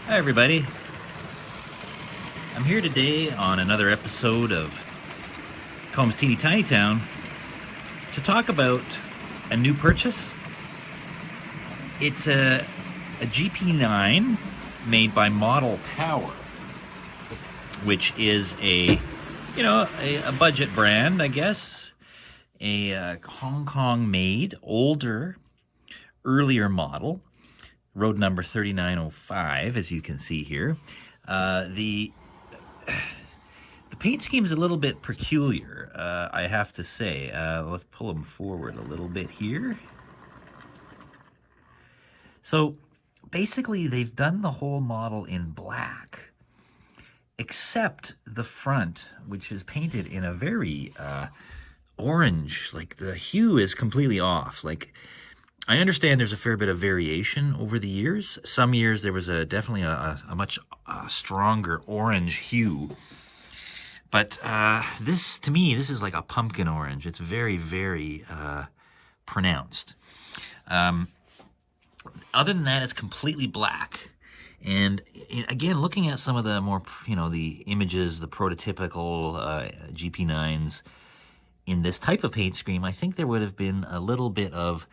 Hi everybody, I'm here today on another episode of Kohm's Teeny Tiny Town to talk about a new purchase. It's a GP9 made by Model Power, which is a budget brand, I guess. A Hong Kong made, older, earlier model, road number 3905, as you can see here. The paint scheme is a little bit peculiar, I have to say. Let's pull them forward a little bit here. So basically, they've done the whole model in black, except the front, which is painted in a very orange. Like, the hue is completely off. Like, I understand there's a fair bit of variation over the years. Some years there was definitely a much stronger orange hue. But this, to me, this is like a pumpkin orange. It's very, very pronounced. Other than that, it's completely black. And again, looking at some of the more, the images, the prototypical GP9s in this type of paint scheme, I think there would have been a little bit of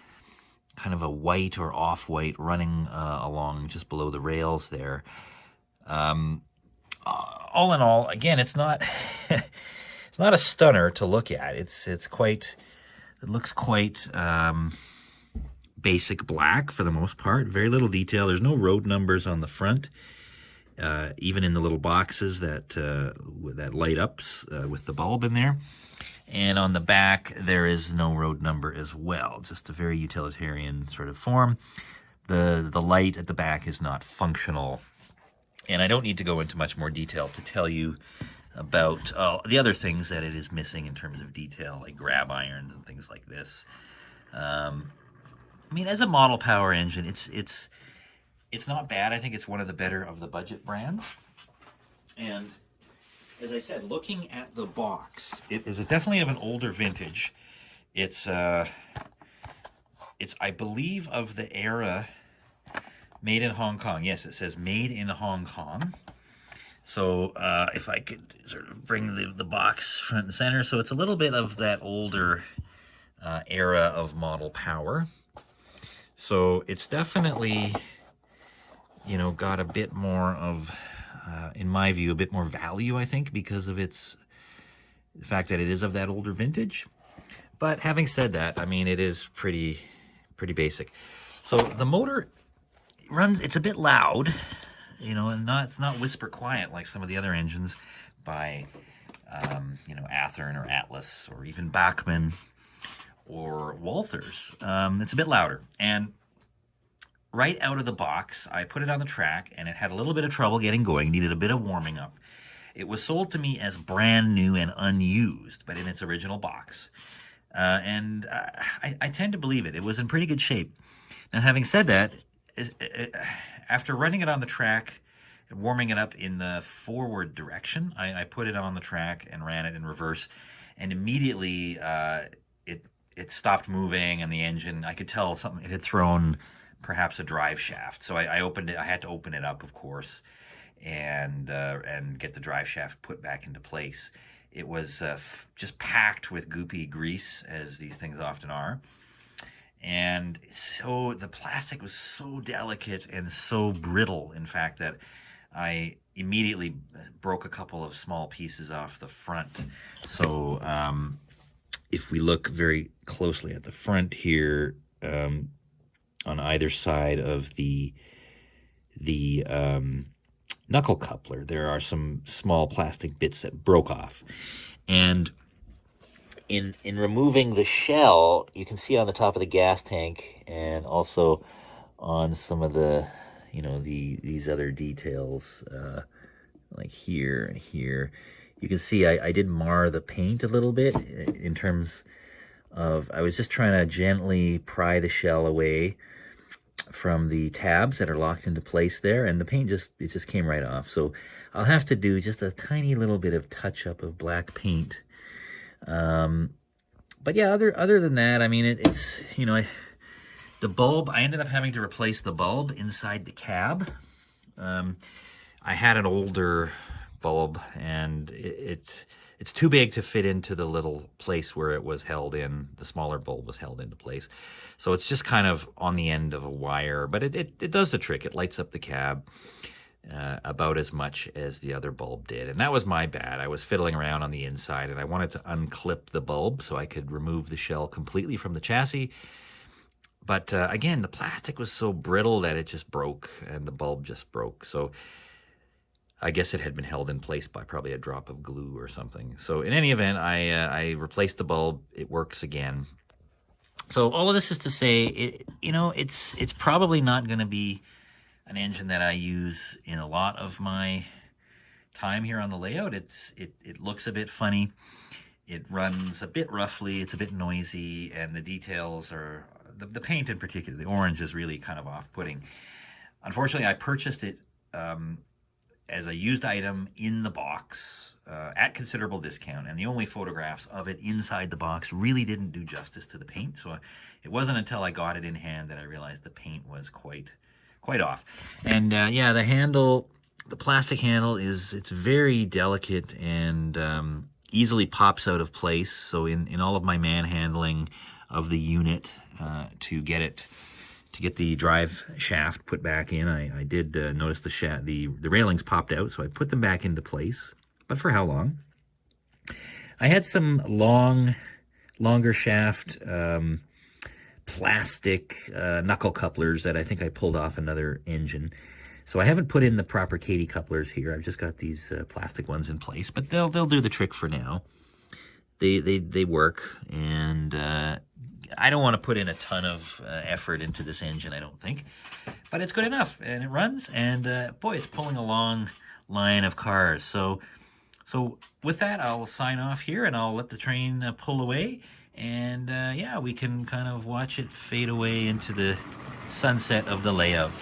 kind of a white or off-white running along just below the rails there. All in all, again, it's not it's not a stunner to look at. It looks quite basic black for the most part. Very little detail. There's no road numbers on the front, even in the little boxes that light up with the bulb in there. And on the back, there is no road number as well. Just a very utilitarian sort of form. The light at the back is not functional. And I don't need to go into much more detail to tell you about the other things that it is missing in terms of detail, like grab irons and things like this. I mean, as a Model Power engine, it's not bad. I think it's one of the better of the budget brands. And as I said, looking at the box, it is definitely of an older vintage. It's I believe, of the era. Made in Hong Kong. Yes, it says made in Hong Kong. So if I could sort of bring the box front and center. So it's a little bit of that older era of Model Power. So it's definitely, got a bit more of, in my view, a bit more value, I think, because of the fact that it is of that older vintage. But having said that, I mean, it is pretty basic. So the motor it's a bit loud, and it's not whisper quiet like some of the other engines by, Athearn or Atlas or even Bachmann or Walthers. It's a bit louder. And right out of the box, I put it on the track, and it had a little bit of trouble getting going, needed a bit of warming up. It was sold to me as brand new and unused, but in its original box. And I tend to believe it. It was in pretty good shape. Now, having said that, after running it on the track and warming it up in the forward direction, I put it on the track and ran it in reverse, and immediately it stopped moving, and the engine, I could tell something, it had thrown perhaps a drive shaft. So I opened it. I had to open it up, of course, and get the drive shaft put back into place. It was just packed with goopy grease, as these things often are. And so the plastic was so delicate and so brittle, in fact, that I immediately broke a couple of small pieces off the front. So if we look very closely at the front here, on either side of the knuckle coupler, there are some small plastic bits that broke off. And in removing the shell, you can see on the top of the gas tank, and also on some of the, these other details, like here and here, you can see I did mar the paint a little bit in terms of, I was just trying to gently pry the shell away from the tabs that are locked into place there, and the paint just came right off. So I'll have to do just a tiny little bit of touch up of black paint. But yeah, other than that, I mean, it's the bulb, I ended up having to replace the bulb inside the cab. I had an older bulb, and it's too big to fit into the little place where it was held in. The smaller bulb was held into place. So it's just kind of on the end of a wire, but it does the trick. It lights up the cab about as much as the other bulb did. And that was my bad. I was fiddling around on the inside, and I wanted to unclip the bulb so I could remove the shell completely from the chassis. But again, the plastic was so brittle that it just broke, and the bulb just broke. So I guess it had been held in place by probably a drop of glue or something. So in any event, I replaced the bulb. It works again. So all of this is to say, it's probably not going to be an engine that I use in a lot of my time here on the layout. It looks a bit funny. It runs a bit roughly. It's a bit noisy, and the details are, the paint in particular, the orange is really kind of off-putting. Unfortunately, I purchased it as a used item in the box at considerable discount, and the only photographs of it inside the box really didn't do justice to the paint. So it wasn't until I got it in hand that I realized the paint was quite off. And yeah, the handle, the plastic handle, it's very delicate and easily pops out of place. So in all of my manhandling of the unit to get the drive shaft put back in, I did notice the railings popped out, so I put them back into place. But for how long? I had some longer shaft plastic knuckle couplers that I think I pulled off another engine. So I haven't put in the proper Katie couplers here. I've just got these plastic ones in place, but they'll do the trick for now. They work, and I don't want to put in a ton of effort into this engine, I don't think, but it's good enough, and it runs, and boy, it's pulling a long line of cars. So with that, I'll sign off here, and I'll let the train pull away, and yeah, we can kind of watch it fade away into the sunset of the layout.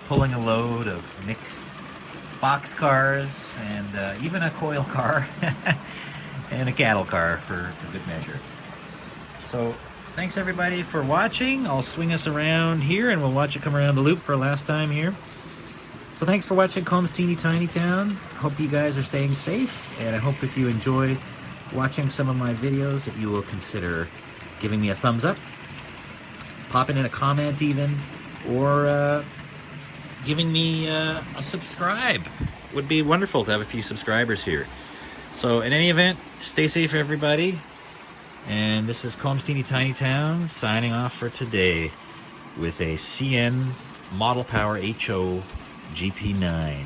Pulling a load of mixed box cars, and even a coil car, and a cattle car for good measure. So thanks everybody for watching. I'll swing us around here, and we'll watch it come around the loop for a last time here. So thanks for watching Kohm's Teeny Tiny Town. Hope you guys are staying safe, and I hope if you enjoy watching some of my videos that you will consider giving me a thumbs up, popping in a comment even, or giving me a subscribe. Would be wonderful to have a few subscribers here. So in any event, stay safe everybody. And this is Kohm's Teeny Tiny Town signing off for today with a CN Model Power HO GP9.